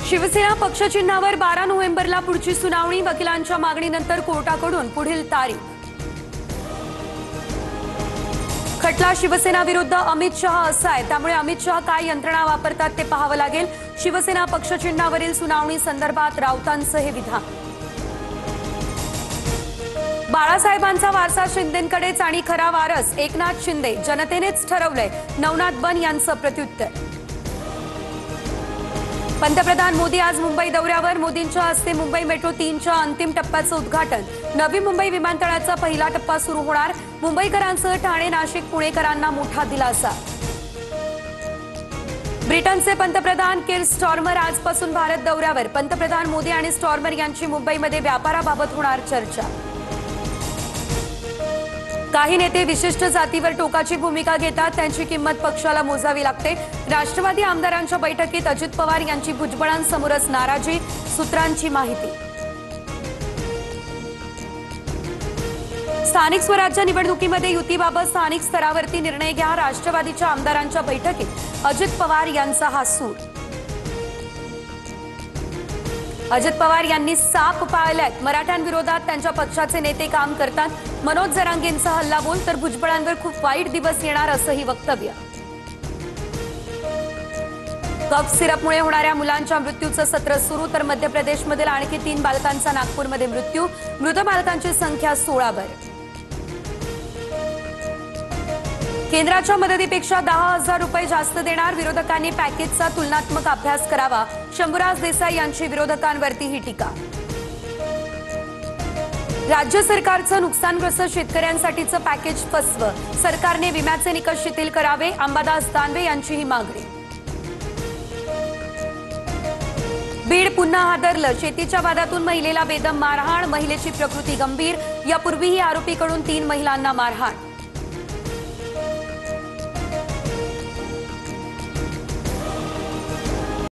शिवसेना पक्षचिन्हावर 12 नोव्हेंबरला पुढची सुनावणी। वकिलांच्या मागणीनंतर कोर्टाकडून पुढील तारीख। खटला शिवसेना विरुद्ध अमित शहा असा आहे, त्यामुळे अमित शहा काय यंत्रणा वापरतात ते पाहावं लागेल। शिवसेना पक्षचिन्हावरील सुनावणी संदर्भात राऊतांचं हे विधान। बाळासाहेबांचा वारसा शिंदेंकडेच आणि खरा वारस एकनाथ शिंदे, जनतेनेच ठरवलंय, नवनाथ बन यांचं प्रत्युत्तर। पंतप्रधान मोदी आज मुंबई दौऱ्यावर। मोदींच्या हस्ते मुंबई मेट्रो 3च्या अंतिम टप्प्याचं उद्घाटन। नवी मुंबई विमानतळाचा पहिला टप्पा सुरू होणार। मुंबईकरांसह ठाणे, नाशिक, पुणेकरांना मोठा दिलासा। ब्रिटनचे पंतप्रधान किर स्टारमर आजपासून भारत दौऱ्यावर। पंतप्रधान मोदी आणि स्टारमर यांची मुंबईमध्ये व्यापाराबाबत होणार चर्चा। काही नेते विशिष्ट जातीवर टोकाची भूमिका घेतात, त्यांची किंमत पक्षाला मोजावी लागते। राष्ट्रवादी आमदारांच्या बैठकीत अजित पवार यांची भुजबळांसमोरच नाराजी, सूत्रांची माहिती। स्थानिक स्वराज्य निवडणुकीमध्ये युतीबाबत स्थानिक स्तरावरती निर्णय घ्या। राष्ट्रवादीच्या आमदारांच्या बैठकीत अजित पवार यांचा हा सूर। अजित पवार यांनी साप पाळल्यात। मराठ्यांविरोधात त्यांच्या पक्षाचे नेते काम करतात। मनोज जरांगेंचा हल्लाबोल तर भुजबळांवर खूप वाईट दिवस येणार असंही वक्तव्य। कफ सिरपमुळे होणाऱ्या मुलांच्या मृत्यूचं सत्र सुरू, तर मध्य प्रदेशमधील आणखी 3 बालकांचा नागपूरमध्ये मृत्यू। मृत बालकांची संख्या 16वर। केंद्राच्या मदतीपेक्षा 10,000 रुपये जास्त देणार। विरोधकांनी पॅकेजचा तुलनात्मक अभ्यास करावा। शंभूराज देसाई यांची विरोधकांवरती ही टीका। राज्य सरकारचं नुकसानग्रस्त शेतकऱ्यांसाठीचं पॅकेज फसवं। सरकारने विम्याचे निकष शिथिल करावे। अंबादास दानवे यांची ही मागणी। बीड पुन्हा हादरलं। शेतीच्या वादातून महिलेला बेदम मारहाण, महिलेची प्रकृती गंभीर। यापूर्वीही आरोपीकडून 3 महिलांना मारहाण।